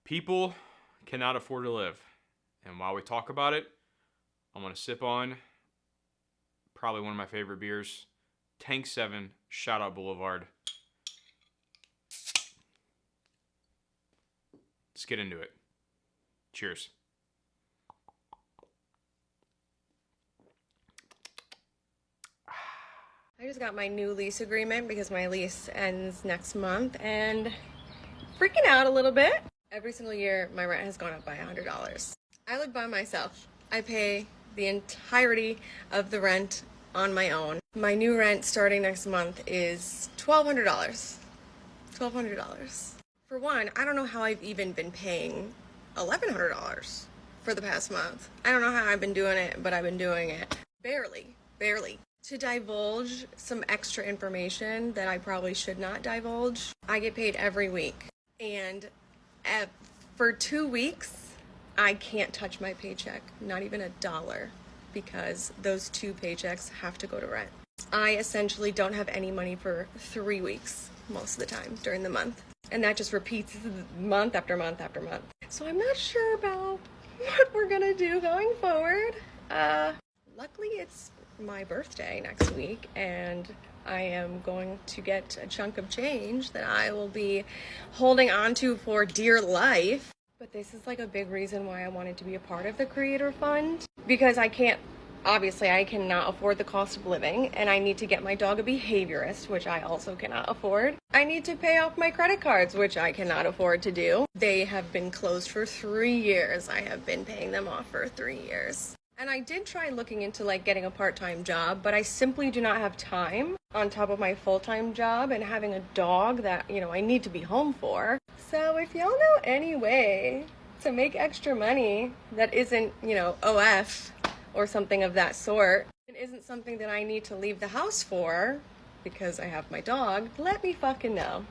People cannot afford to live. And while we talk about it, I'm going to sip on probably one of my favorite beers, Tank 7 Shout Out Boulevard. Let's get into it. Cheers. I just got my new lease agreement because my lease ends next month and freaking out a little bit. Every single year, my rent has gone up by $100. I live by myself. I pay the entirety of the rent on my own. My new rent starting next month is $1,200. $1,200. For one, I don't know how I've even been paying $1,100 for the past month. I don't know how I've been doing it, but I've been doing it. Barely. To divulge some extra information that I probably should not divulge, I get paid every week. And for 2 weeks, I can't touch my paycheck, not even $1, because those 2 paychecks have to go to rent. I essentially don't have any money for 3 weeks most of the time during the month. And that just repeats month after month after month. So I'm not sure about what we're gonna do going forward. Luckily it's my birthday next week, and I am going to get a chunk of change that I will be holding on to for dear life. But this is like a big reason why I wanted to be a part of the Creator Fund, because I cannot afford the cost of living, and I need to get my dog a behaviorist, which I also cannot afford. I need to pay off my credit cards, which I cannot afford to do. They have been closed for 3 years. I have been paying them off for 3 years. And I did try looking into getting a part-time job, but I simply do not have time on top of my full-time job and having a dog that, I need to be home for. So if y'all know any way to make extra money that isn't, OF or something of that sort, it isn't something that I need to leave the house for because I have my dog, let me fucking know.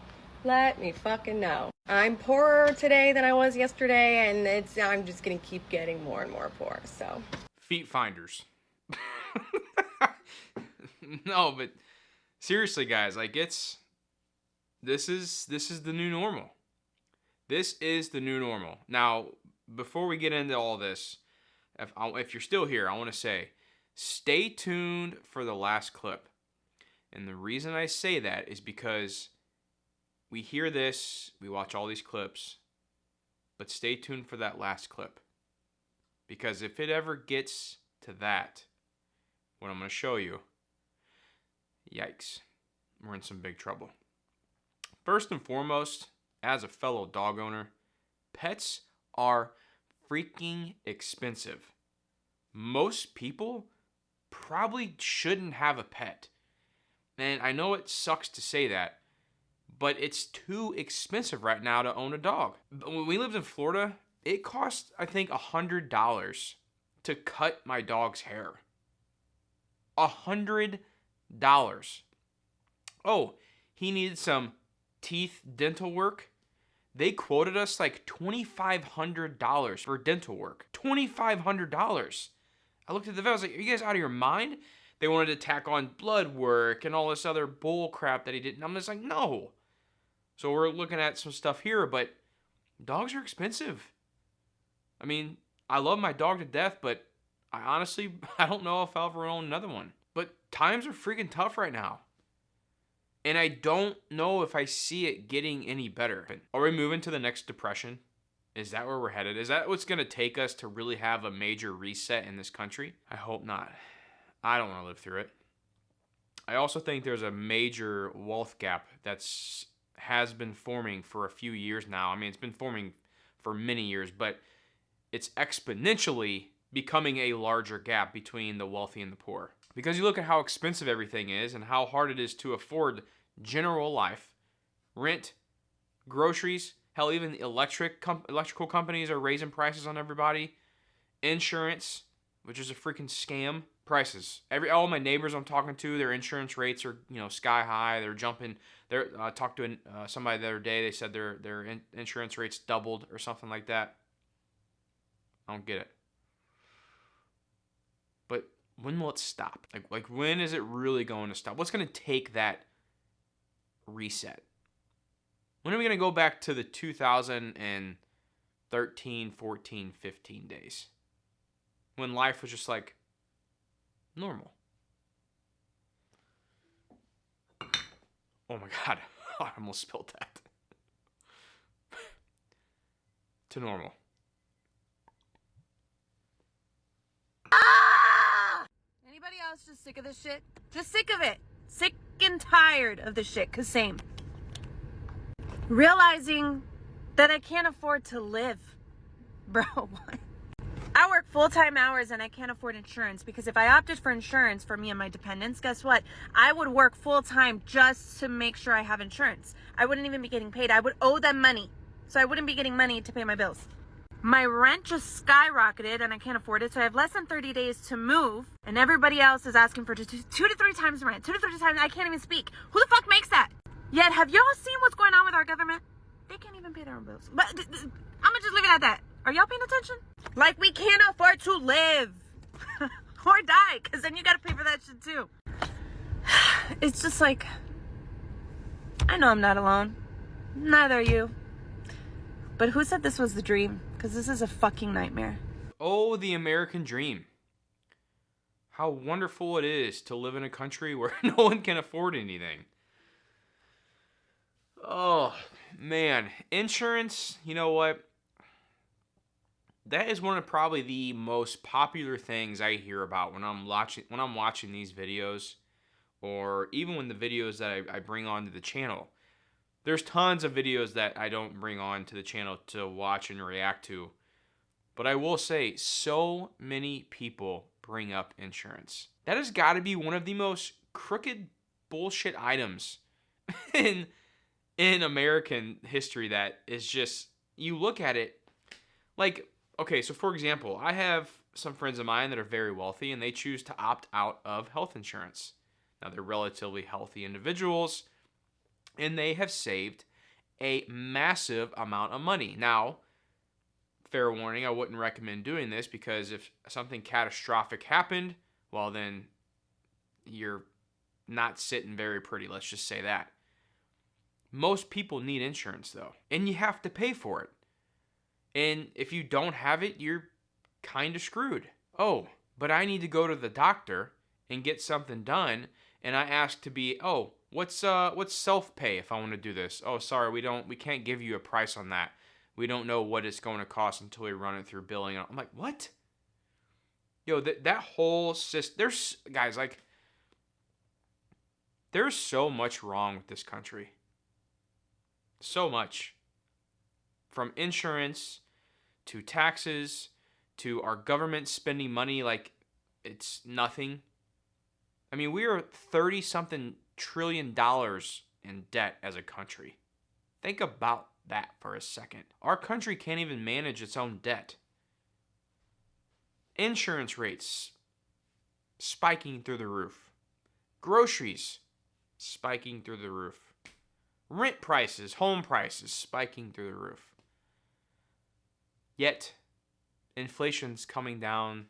Let me fucking know. I'm poorer today than I was yesterday, and I'm just gonna keep getting more and more poor, so. Feet finders. No, but seriously, guys, this is the new normal. This is the new normal. Now, before we get into all this, if you're still here, I want to say, stay tuned for the last clip. And the reason I say that is because we hear this, we watch all these clips, but stay tuned for that last clip. Because if it ever gets to that, what I'm going to show you, yikes, we're in some big trouble. First and foremost, as a fellow dog owner, pets are freaking expensive. Most people probably shouldn't have a pet. And I know it sucks to say that, but it's too expensive right now to own a dog. When we lived in Florida, it cost, I think, $100 to cut my dog's hair. $100. Oh, he needed some teeth dental work. They quoted us like $2,500 for dental work. $2,500. I looked at the vet, I was like, are you guys out of your mind? They wanted to tack on blood work and all this other bull crap that he did. And I'm just like, no. So we're looking at some stuff here, but dogs are expensive. I mean, I love my dog to death, but I don't know if I'll ever own another one. But times are freaking tough right now. And I don't know if I see it getting any better. Are we moving to the next depression? Is that where we're headed? Is that what's going to take us to really have a major reset in this country? I hope not. I don't want to live through it. I also think there's a major wealth gap has been forming for a few years now. I mean, it's been forming for many years, but it's exponentially becoming a larger gap between the wealthy and the poor. Because you look at how expensive everything is and how hard it is to afford general life, rent, groceries, hell, even electrical companies are raising prices on everybody, insurance, which is a freaking scam, prices. All my neighbors I'm talking to, their insurance rates are sky high. They're jumping. I talked to somebody the other day. They said their insurance rates doubled or something like that. I don't get it. But when will it stop? Like when is it really going to stop? What's going to take that reset? When are we going to go back to the 2007 13, 14, 15 days. When life was just like normal. Oh my God, I almost spilled that. To normal. Anybody else just sick of this shit? Just sick of it. Sick and tired of this shit. Cause same. Realizing that I can't afford to live. Bro, what? I work full-time hours and I can't afford insurance because if I opted for insurance for me and my dependents, guess what? I would work full-time just to make sure I have insurance. I wouldn't even be getting paid. I would owe them money. So I wouldn't be getting money to pay my bills. My rent just skyrocketed and I can't afford it. So I have less than 30 days to move and everybody else is asking for 2 to 3 times the rent. 2 to 3 times. I can't even speak. Who the fuck makes that? Yet have y'all seen what's going on with our government? They can't even pay their own bills. But I'm gonna just leave it at that. Are y'all paying attention? Like we can't afford to live or die, because then you gotta pay for that shit too. It's just like, I know I'm not alone. Neither are you. But who said this was the dream? Because this is a fucking nightmare. Oh, the American dream. How wonderful it is to live in a country where no one can afford anything. Oh, man. Insurance, you know what? That is one of probably the most popular things I hear about when I'm watching these videos, or even when the videos that I bring onto the channel. There's tons of videos that I don't bring on to the channel to watch and react to. But I will say, so many people bring up insurance. That has got to be one of the most crooked bullshit items in American history that is just, you look at it, like, okay, so for example, I have some friends of mine that are very wealthy and they choose to opt out of health insurance. Now, they're relatively healthy individuals, and they have saved a massive amount of money. Now, fair warning, I wouldn't recommend doing this because if something catastrophic happened, well, then you're not sitting very pretty, let's just say that. Most people need insurance, though, and you have to pay for it. And if you don't have it, you're kind of screwed. Oh, but I need to go to the doctor and get something done, and I ask to be, oh, what's self-pay if I want to do this? Oh, sorry, we can't give you a price on that. We don't know what it's going to cost until we run it through billing. I'm like, what? Yo, that whole system, there's, guys, like, there's so much wrong with this country. So much. From insurance to taxes to our government spending money like it's nothing. I mean, we are $30-something trillion in debt as a country. Think about that for a second. Our country can't even manage its own debt. Insurance rates spiking through the roof. Groceries spiking through the roof. Rent prices, home prices spiking through the roof. Yet, inflation's coming down.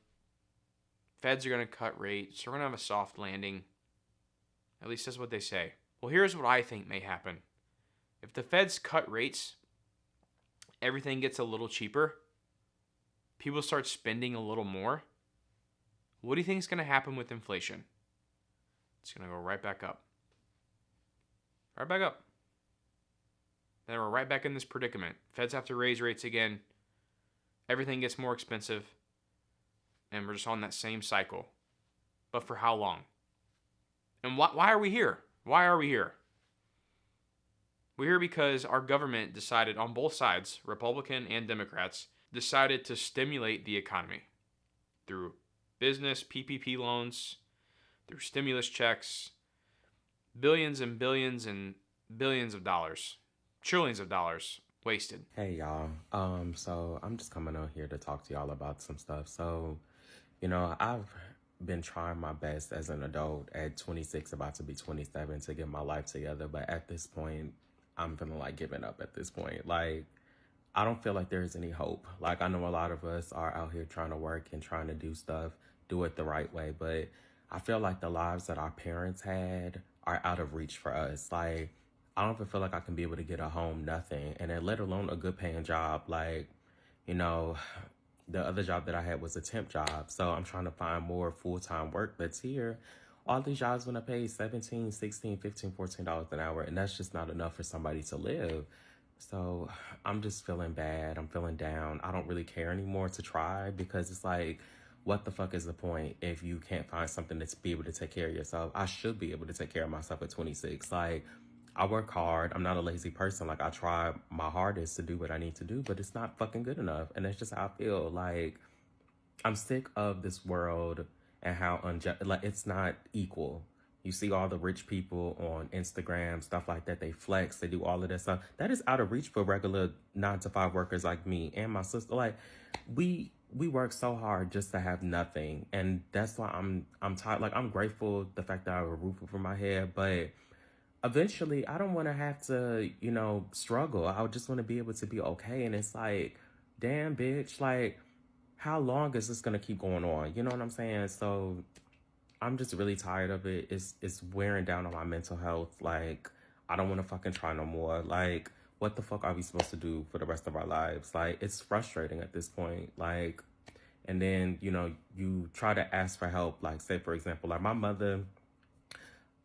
Feds are going to cut rates. We're going to have a soft landing. At least that's what they say. Well, here's what I think may happen. If the Feds cut rates, everything gets a little cheaper. People start spending a little more. What do you think is going to happen with inflation? It's going to go right back up. Right back up. Then we're right back in this predicament. Feds have to raise rates again. Everything gets more expensive. And we're just on that same cycle. But for how long? And why are we here? Why are we here? We're here because our government decided on both sides, Republican and Democrats, decided to stimulate the economy through business PPP loans, through stimulus checks, billions and billions and billions of dollars, trillions of dollars wasted. Hey y'all, so I'm just coming on here to talk to y'all about some stuff. So, I've been trying my best as an adult at 26, about to be 27, to get my life together. But at this point, I'm feeling like giving up at this point. Like, I don't feel like there's any hope. Like, I know a lot of us are out here trying to work and trying to do stuff, do it the right way. But I feel like the lives that our parents had are out of reach for us. Like, I don't even feel like I can be able to get a home, nothing. And then let alone a good paying job. Like, You know, the other job that I had was a temp job. So I'm trying to find more full-time work that's here. All these jobs want to pay 17, 16, 15, $14 an hour. And that's just not enough for somebody to live. So I'm just feeling bad. I'm feeling down. I don't really care anymore to try because it's like, what the fuck is the point if you can't find something that's be able to take care of yourself? I should be able to take care of myself at 26. Like, I work hard. I'm not a lazy person. Like, I try my hardest to do what I need to do, but it's not fucking good enough. And that's just how I feel. Like, I'm sick of this world and how unjust, like, it's not equal. You see all the rich people on Instagram, stuff like that. They flex, they do all of that stuff. That is out of reach for regular 9 to 5 workers like me and my sister. Like, we work so hard just to have nothing. And that's why I'm tired. Like, I'm grateful the fact that I have a roof over my head, but eventually I don't want to have to, struggle. I just want to be able to be okay. And it's like, damn, bitch, like, how long is this gonna keep going on? You know what I'm saying? So I'm just really tired of it. It's wearing down on my mental health. Like, I don't want to fucking try no more. Like, what the fuck are we supposed to do for the rest of our lives? Like, it's frustrating at this point. Like, and then, you try to ask for help. Like, say, for example, like my mother,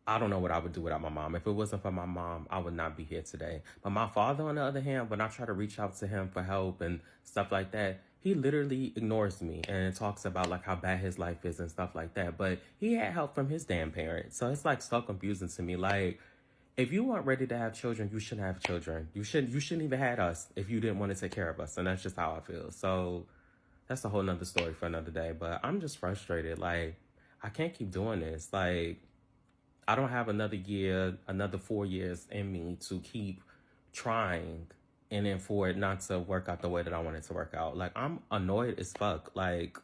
I don't know what I would do without my mom. If it wasn't for my mom, I would not be here today. But my father, on the other hand, when I try to reach out to him for help and stuff like that, he literally ignores me and talks about like how bad his life is and stuff like that. But he had help from his damn parents. So it's like so confusing to me. Like, if you weren't ready to have children, you shouldn't have children. You shouldn't even had us if you didn't want to take care of us. And that's just how I feel. So that's a whole nother story for another day. But I'm just frustrated. Like, I can't keep doing this. Like, I don't have another year, another 4 years in me to keep trying and then for it not to work out the way that I want it to work out. Like, I'm annoyed as fuck. Like,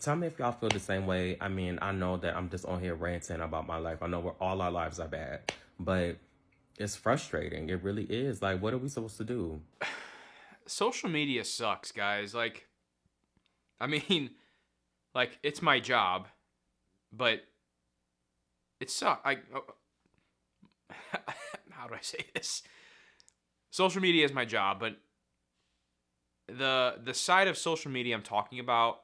tell me if y'all feel the same way. I mean, I know that I'm just on here ranting about my life. I know all our lives are bad, but it's frustrating. It really is. Like, what are we supposed to do? Social media sucks, guys. Like, I mean, like, it's my job, but it sucks. How do I say this? Social media is my job, but the side of social media I'm talking about,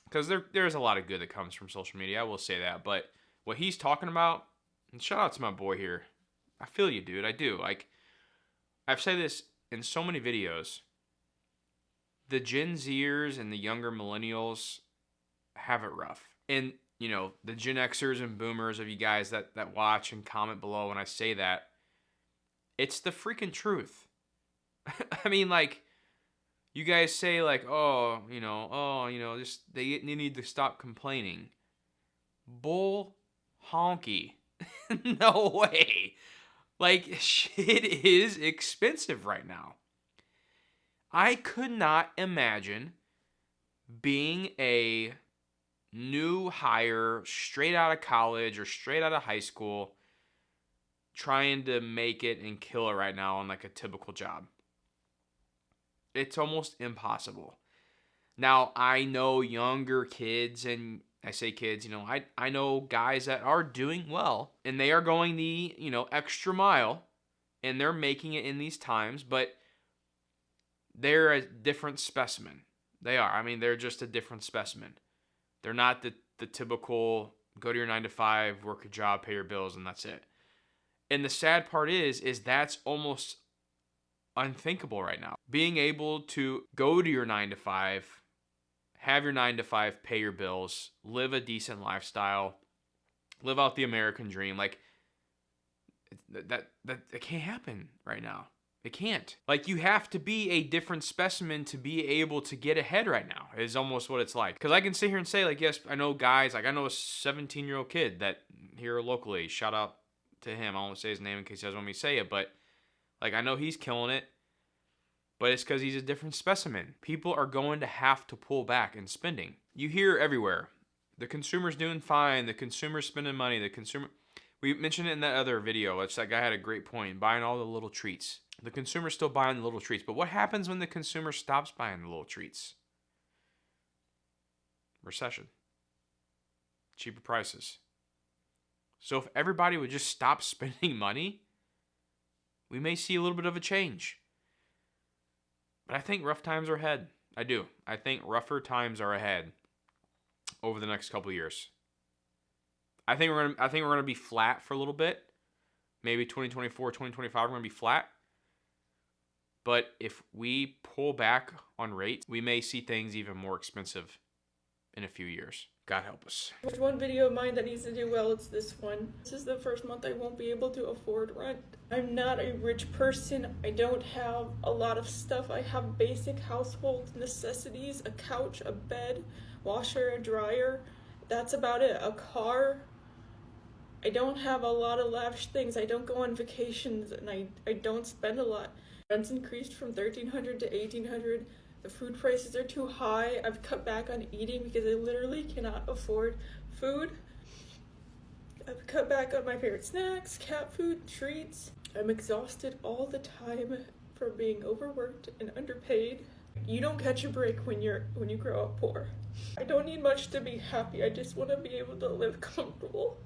because there's a lot of good that comes from social media, I will say that. But what he's talking about, and shout out to my boy here, I feel you, dude. I do. Like, I've said this in so many videos. The Gen Zers and the younger millennials have it rough, and the Gen Xers and Boomers of you guys that watch and comment below when I say that, it's the freaking truth. I mean, like, you guys say like, just they need to stop complaining. Bull honky. No way. Like, shit is expensive right now. I could not imagine being a new hire straight out of college or straight out of high school trying to make it and kill it right now on like a typical job. It's almost impossible. Now, I know younger kids, and I say kids, I know guys that are doing well, and they are going the, extra mile, and they're making it in these times, but they're a different specimen. They are. I mean, they're just a different specimen. They're not the typical go to your 9 to 5, work a job, pay your bills, and that's it. And the sad part is that's almost unthinkable right now. Being able to go to your 9 to 5, have your 9 to 5, pay your bills, live a decent lifestyle, live out the American dream, like that can't happen right now. It can't. Like, you have to be a different specimen to be able to get ahead right now, is almost what it's like. Because I can sit here and say, like, yes, I know guys, like, I know a 17-year-old kid that here locally, shout out to him. I won't say his name in case he doesn't want me to say it, but, like, I know he's killing it, but it's because he's a different specimen. People are going to have to pull back in spending. You hear everywhere, the consumer's doing fine, the consumer's spending money, the consumer... We mentioned it in that other video, which that guy had a great point, buying all the little treats. The consumer's still buying the little treats, but what happens when the consumer stops buying the little treats? Recession. Cheaper prices. So if everybody would just stop spending money, we may see a little bit of a change. But I think rough times are ahead. I do. I think rougher times are ahead over the next couple years. I think we're gonna be flat for a little bit. Maybe 2024, 2025 we're gonna be flat. But if we pull back on rates, we may see things even more expensive in a few years. God help us. There's one video of mine that needs to do well, it's this one. This is the first month I won't be able to afford rent. I'm not a rich person. I don't have a lot of stuff. I have basic household necessities, a couch, a bed, washer, a dryer. That's about it. A car. I don't have a lot of lavish things. I don't go on vacations and I don't spend a lot. Rent's increased from $1,300 to $1,800. The food prices are too high. I've cut back on eating because I literally cannot afford food. I've cut back on my favorite snacks, cat food, treats. I'm exhausted all the time from being overworked and underpaid. You don't catch a break when you grow up poor. I don't need much to be happy. I just want to be able to live comfortable.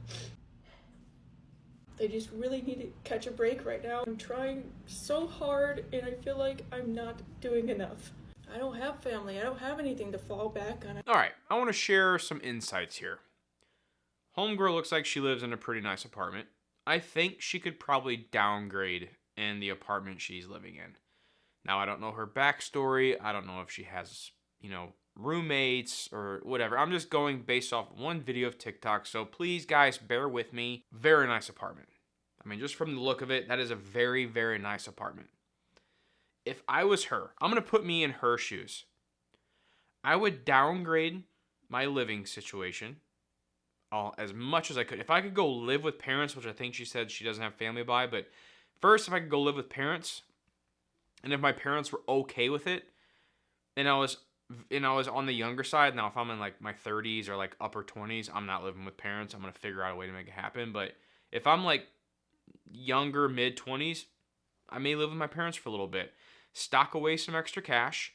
I just really need to catch a break right now. I'm trying so hard and I feel like I'm not doing enough. I don't have family. I don't have anything to fall back on. All right, I want to share some insights here. Homegirl looks like she lives in a pretty nice apartment. I think she could probably downgrade in the apartment she's living in. Now, I don't know her backstory. I don't know if she has, roommates or whatever. I'm just going based off one video of TikTok, so please, guys, bear with me. Very nice apartment. I mean, just from the look of it, that is a very, very nice apartment. If I was her, I'm going to put me in her shoes. I would downgrade my living situation as much as I could. If I could go live with parents, which I think she said she doesn't have family by, but first, if I could go live with parents, and if my parents were okay with it, and I was on the younger side, now if I'm in like my 30s or like upper 20s, I'm not living with parents. I'm going to figure out a way to make it happen. But if I'm like younger, mid 20s, I may live with my parents for a little bit. Stock away some extra cash.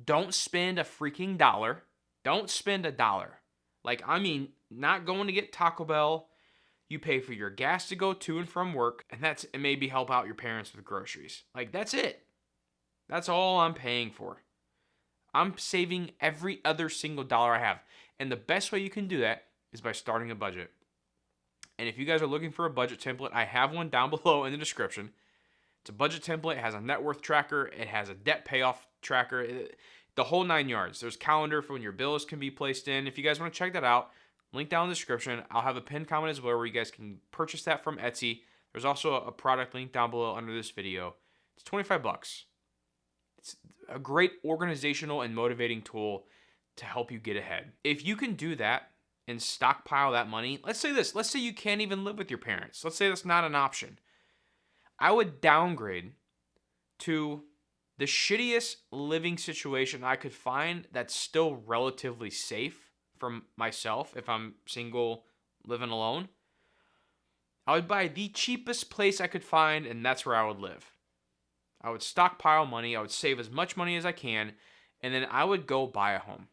Don't spend a freaking dollar. Don't spend a dollar. Like, I mean, not going to get Taco Bell. You pay for your gas to go to and from work, and maybe help out your parents with groceries. Like, that's it. That's all I'm paying for. I'm saving every other single dollar I have. And the best way you can do that is by starting a budget. And if you guys are looking for a budget template, I have one down below in the description. It's a budget template. It has a net worth tracker. It has a debt payoff tracker. The whole 9 yards. There's calendar for when your bills can be placed in. If you guys want to check that out, link down in the description. I'll have a pinned comment as well where you guys can purchase that from Etsy. There's also a product link down below under this video. It's $25. It's a great organizational and motivating tool to help you get ahead. If you can do that and stockpile that money, let's say you can't even live with your parents. Let's say that's not an option. I would downgrade to the shittiest living situation I could find that's still relatively safe for myself if I'm single, living alone. I would buy the cheapest place I could find, and that's where I would live. I would stockpile money. I would save as much money as I can, and then I would go buy a home.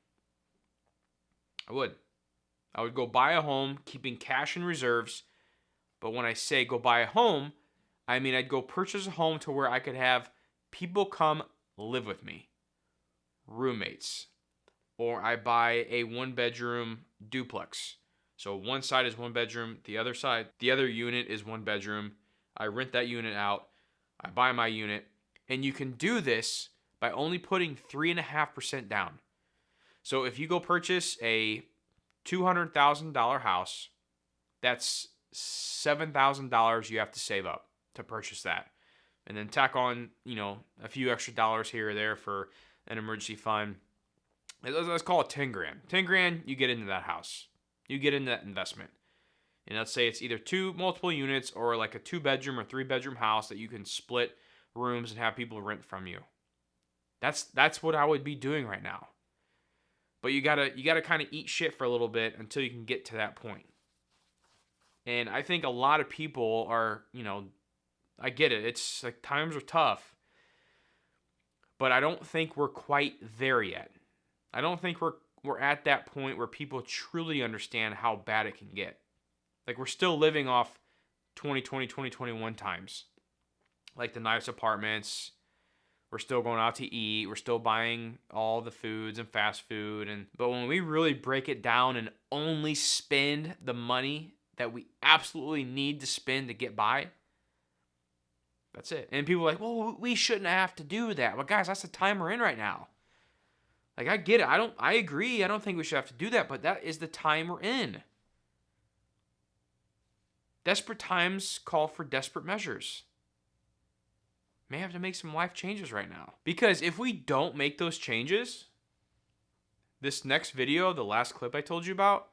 I would go buy a home, keeping cash in reserves. But when I say go buy a home, I mean I'd go purchase a home to where I could have people come live with me, roommates. Or I buy a 1-bedroom duplex. So one side is 1 bedroom, the other unit is 1 bedroom. I rent that unit out. I buy my unit. And you can do this by only putting 3.5% down. So if you go purchase a $200,000 house, that's $7,000 you have to save up to purchase that. And then tack on, a few extra dollars here or there for an emergency fund. Let's call it 10 grand. 10 grand, you get into that house. You get into that investment. And let's say it's either 2 multiple units or like a 2-bedroom or 3-bedroom house that you can split rooms and have people rent from you. That's what I would be doing right now. But you gotta kind of eat shit for a little bit until you can get to that point. And I think a lot of people are, I get it. It's like times are tough. But I don't think we're quite there yet. I don't think we're at that point where people truly understand how bad it can get. Like, we're still living off 2020, 2021 times. Like the nice apartments. We're still going out to eat. We're still buying all the foods and fast food. But when we really break it down and only spend the money that we absolutely need to spend to get by, that's it. And people are like, well, we shouldn't have to do that. But guys, that's the time we're in right now. Like, I get it. I agree. I don't think we should have to do that, but that is the time we're in. Desperate times call for desperate measures. May have to make some life changes right now. Because if we don't make those changes, this next video, the last clip I told you about,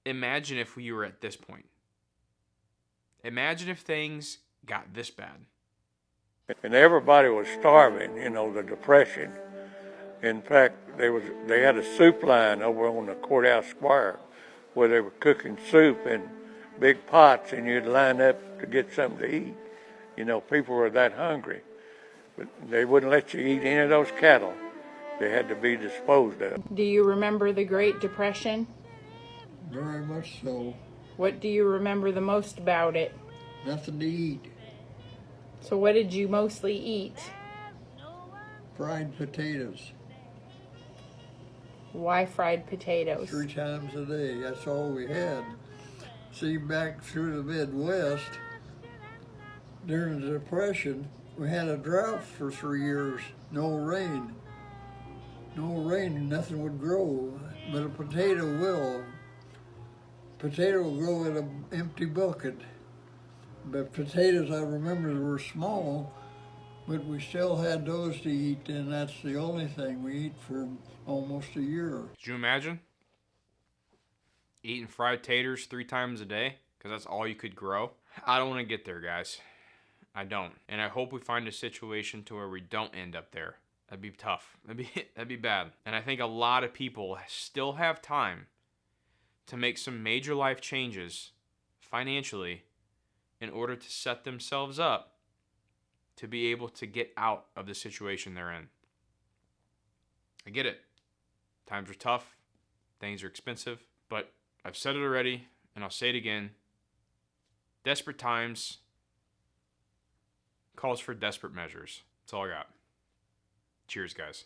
imagine if we were at this point. Imagine if things got this bad. And everybody was starving, the Depression. In fact, they had a soup line over on the courthouse square where they were cooking soup in big pots, and you'd line up to get something to eat. People were that hungry. But they wouldn't let you eat any of those cattle. They had to be disposed of. Do you remember the Great Depression? Very much so. What do you remember the most about it? Nothing to eat. So what did you mostly eat? Fried potatoes. Why fried potatoes? 3 times a day. That's all we had. See, back through the Midwest, during the Depression, we had a drought for 3 years. No rain. No rain, nothing would grow. But a potato will. Potato will grow in an empty bucket. But potatoes, I remember, were small, but we still had those to eat, and that's the only thing we eat for almost a year. Could you imagine eating fried taters 3 times a day? Because that's all you could grow. I don't want to get there, guys. I don't. And I hope we find a situation to where we don't end up there. That'd be tough. That'd be bad. And I think a lot of people still have time to make some major life changes financially in order to set themselves up to be able to get out of the situation they're in. I get it. Times are tough. Things are expensive. But I've said it already, and I'll say it again. Desperate times calls for desperate measures. That's all I got. Cheers, guys.